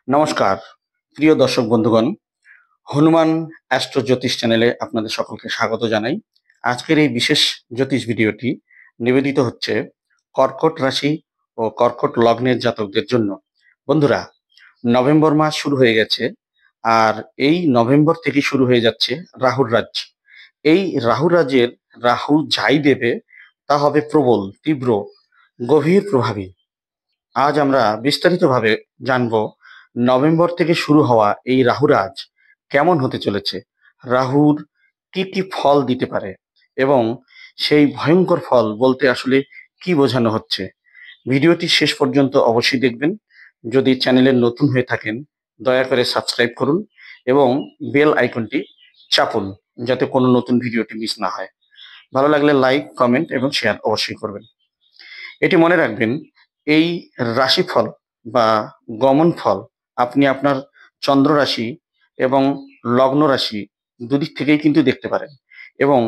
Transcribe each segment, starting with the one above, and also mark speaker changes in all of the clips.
Speaker 1: নমস্কার প্রিয় দর্শক বন্ধুগণ, হনুমান অ্যাস্ট্রো জ্যোতিষ চ্যানেলে আপনাদের সকলকে স্বাগত জানাই। আজকের এই বিশেষ জ্যোতিষ ভিডিওটি নিবেদিত হচ্ছে কর্কট রাশি ও কর্কট লগ্নের জাতকদের জন্য। বন্ধুরা, নভেম্বর মাস শুরু হয়ে গেছে, আর এই নভেম্বর থেকে শুরু হয়ে যাচ্ছে রাহুর রাজ। এই রাহু রাজের রাহু যাই দেবে তা হবে প্রবল, তীব্র, গভীর প্রভাবী। আজ আমরা বিস্তারিতভাবে জানব নভেম্বর থেকে শুরু হওয়া এই রাহুরাজ কেমন হতে চলেছে, রাহুর কি কি ফল দিতে পারে এবং সেই ভয়ঙ্কর ফল বলতে আসলে কি বোঝানো হচ্ছে। ভিডিওটি শেষ পর্যন্ত অবশ্যই দেখবেন। যদি চ্যানেলে নতুন হয়ে থাকেন দয়া করে সাবস্ক্রাইব করুন এবং বেল আইকনটি চাপুন, যাতে কোনো নতুন ভিডিওটি মিস না হয়। ভালো লাগলে লাইক, কমেন্ট এবং শেয়ার অবশ্যই করবেন। এটি মনে রাখবেন, এই রাশিফল বা গমন ফল আপনি আপনার চন্দ্র রাশি এবং লগ্ন রাশি দুদিক থেকেই কিন্তু দেখতে পারেন। এবং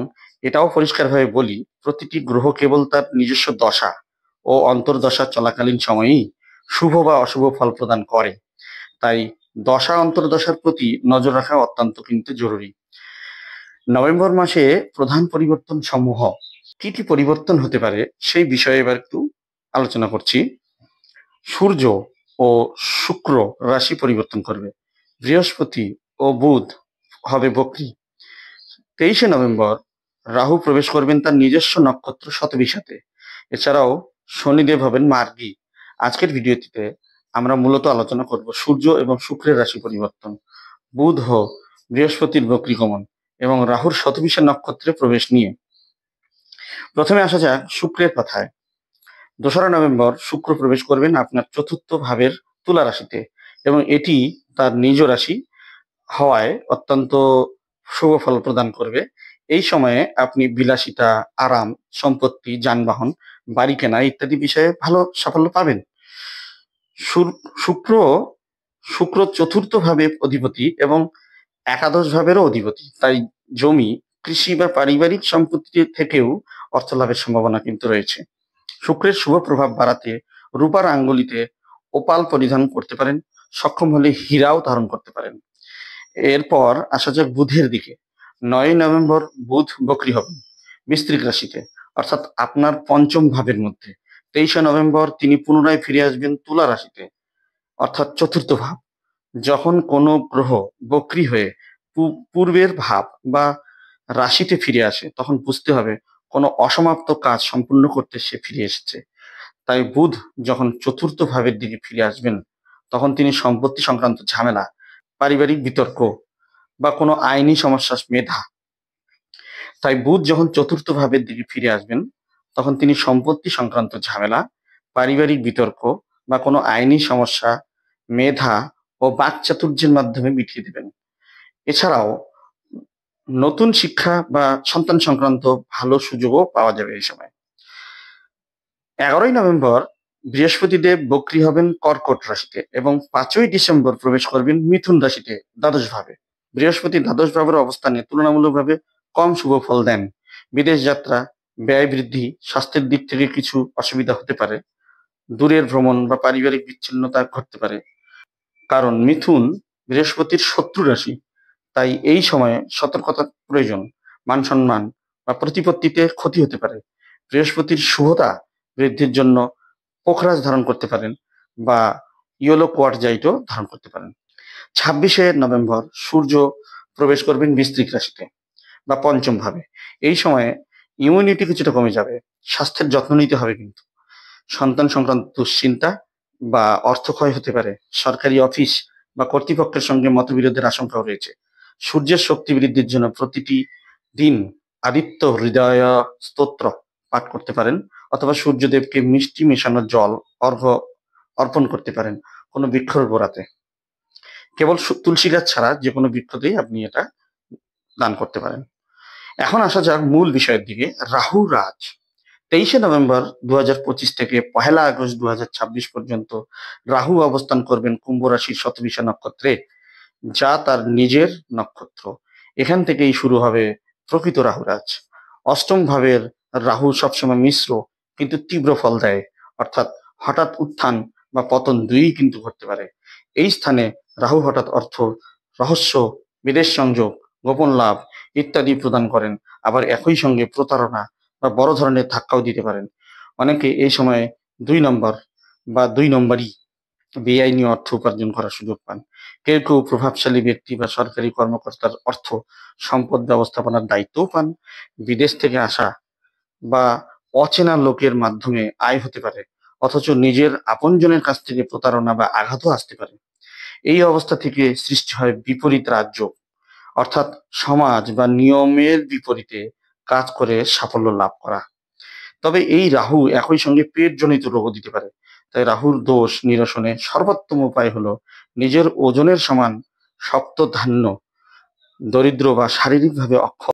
Speaker 1: এটাও পরিষ্কারভাবে বলি, প্রতিটি গ্রহ কেবল তার নিজস্ব দশা ও অন্তর্দশা চলাকালীন সময়েই শুভ বা অশুভ ফল প্রদান করে। তাই দশা অন্তর্দশার প্রতি নজর রাখা অত্যন্ত কিন্তু জরুরি। নভেম্বর মাসে প্রধান পরিবর্তন সমূহ কি কি পরিবর্তন হতে পারে সেই বিষয়ে এবার একটু আলোচনা করছি। সূর্য ও শুক্র রাশি পরিবর্তন করবে, বৃহস্পতি ও বুধ হবে বক্রী। 23শে নভেম্বর রাহু প্রবেশ করবেন তার নিজস্ব নক্ষত্র শতবিশাতে। এছাড়াও শনিদেব হবেন মার্গী। আজকের ভিডিওটিতে আমরা মূলত আলোচনা করব সূর্য এবং শুক্রের রাশি পরিবর্তন, বুধ ও বৃহস্পতির বক্রীগমন এবং রাহুর শতবিশা নক্ষত্রে প্রবেশ নিয়ে। প্রথমে আসা যাক শুক্রের কথায়। 2রা নভেম্বর শুক্র প্রবেশ করবেন আপনার চতুর্থ ভাবের তুলা রাশিতে এবং এটি তার নিজ রাশি হওয়ায় অত্যন্ত শুভ ফল প্রদান করবে। এই সময়ে আপনি বিলাসিতা, আরাম, সম্পত্তি, যানবাহন, বাড়ি কেনা ইত্যাদি বিষয়ে ভালো সাফল্য পাবেন। শুক্র শুক্র চতুর্থ ভাবের অধিপতি এবং একাদশ ভাবেরও অধিপতি, তাই জমি, কৃষি বা পারিবারিক সম্পত্তি থেকেও অর্থ লাভের সম্ভাবনা কিন্তু রয়েছে। শুক্রের শুভ প্রভাব বাড়াতে রূপার আঙ্গুলিতে ওপাল পরিধান করতে পারেন, সক্ষম হলে হীরাও ধারণ করতে পারেন। এরপর আসা যাক বুধের দিকে। 9ই নভেম্বর বুধ বক্রী হবেন বৃশ্চিক রাশিতে, অর্থাৎ আপনার পঞ্চম ভাবের মধ্যে। 23শে নভেম্বর তিনি পুনরায় ফিরে আসবেন তুলা রাশিতে, অর্থাৎ চতুর্থ ভাব। যখন কোনো গ্রহ বক্রী হয়ে পূর্বের ভাব বা রাশিতে ফিরে আসে তখন বুঝতে হবে কোনো অসমাপ্ত কাজ সম্পূর্ণ করতে সে ফিরে এসেছে। তাই বুধ যখন চতুর্থ ভাবের দিকে ফিরে আসবেন তখন তিনি সম্পত্তি সংক্রান্ত ঝামেলা, পারিবারিক বিতর্ক বা কোনো আইনি সমস্যা, মেধা। তাই বুধ যখন চতুর্থ ভাবের দিকে ফিরে আসবেন তখন তিনি সম্পত্তি সংক্রান্ত ঝামেলা, পারিবারিক বিতর্ক বা কোনো আইনি সমস্যা, মেধা ও বাকচাতুর্যের মাধ্যমে মিটিয়ে দেবেন। এছাড়াও নতুন শিক্ষা বা সন্তান সংক্রান্ত ভালো সুযোগও পাওয়া যাবে এই সময়। 11ই নভেম্বর বৃহস্পতি দেব বক্রী হবেন কর্কট রাশিতে এবং 5ই ডিসেম্বর প্রবেশ করবেন মিথুন রাশিতে দ্বাদশ ভাবে। বৃহস্পতি দ্বাদশ ভাবের অবস্থানে তুলনামূলকভাবে কম শুভ ফল দেন। বিদেশ যাত্রা, ব্যয় বৃদ্ধি, স্বাস্থ্যের দিক থেকে কিছু অসুবিধা হতে পারে, দূরের ভ্রমণ বা পারিবারিক বিচ্ছিন্নতা ঘটতে পারে। কারণ মিথুন বৃহস্পতির শত্রু রাশি, তাই এই সময়ে সতর্কতা প্রয়োজন। মান সম্মান বা প্রতিপত্তিতে ক্ষতি হতে পারে। বৃহস্পতির শুভতা বৃদ্ধির জন্য পোখরাজ ধারণ করতে পারেন বা ইয়েলো কোয়ার্টজাইটও ধারণ করতে পারেন। 26শে নভেম্বর সূর্য প্রবেশ করবেন বৃশ্চিক রাশিতে বা পঞ্চম ভাবে। এই সময়ে ইমিউনিটি কিছুটা কমে যাবে, স্বাস্থ্যের যত্ন নিতে হবে কিন্তু। সন্তান সংক্রান্ত দুশ্চিন্তা বা অর্থক্ষয় হতে পারে। সরকারি অফিস বা কর্তৃপক্ষের সঙ্গে মতবিরোধের আশঙ্কাও রয়েছে। সূর্যের শক্তি বৃদ্ধির জন্য প্রতিটি দিন আদিত্য হৃদয় স্তোত্র পাঠ করতে পারেন অথবা সূর্যদেবকে মিষ্টি মেশানো জল অর্ঘ্য অর্পণ করতে পারেন কোনো বৃক্ষর গোড়াতে। কেবল তুলসী গাছ ছাড়া যে কোনো বৃক্ষতেই আপনি এটা দান করতে পারেন। এখন আসা যাক মূল বিষয়ের দিকে, রাহু রাজ। 23শে নভেম্বর 2025 থেকে 1লা আগস্ট 2026 পর্যন্ত রাহু অবস্থান করবেন কুম্ভ রাশির শতবিশা নক্ষত্রে, যা তার নিজের নক্ষত্র। এখান থেকেই শুরু হবে প্রকৃত রাহুরাজ। অষ্টম ভাবের রাহু সবসময় মিশ্র কিন্তু তীব্র ফল দেয়, অর্থাৎ হঠাৎ উত্থান বা পতন দুইই কিন্তু ঘটতে পারে। এই স্থানে রাহু হঠাৎ অর্থ, রহস্য, বিদেশ সংযোগ, গোপন লাভ ইত্যাদি প্রদান করেন। আবার একই সঙ্গে প্রতারণা বা বড় ধরনের ধাক্কাও দিতে পারেন। অনেকে এই সময়ে ২ নম্বর বা ২ নম্বরই বেআইনি অর্থ উপার্জন করার সুযোগ পান। কেউ প্রভাবশালী ব্যক্তি বা সরকারি কর্মকর্তার অর্থ সম্পদ ব্যবস্থাপনার দায়িত্বও পান। বিদেশ থেকে আসা বা অচেনা লোকের মাধ্যমে আয় হতে পারে, অথচ নিজের আপনজনের কাছ থেকে প্রতারণা বা আঘাতও আসতে পারে। এই অবস্থা থেকে সৃষ্টি হয় বিপরীত রাজযোগ, অর্থাৎ সমাজ বা নিয়মের বিপরীতে কাজ করে সাফল্য লাভ করা। তবে এই রাহু একই সঙ্গে পেটজনিত রোগও দিতে পারে। তাই রাহুর দোষ নিরসনে সর্বোত্তম উপায় হলো নিজের ওজনের সমান শক্ত ধান্য, দরিদ্র বা শারীরিকভাবে অক্ষম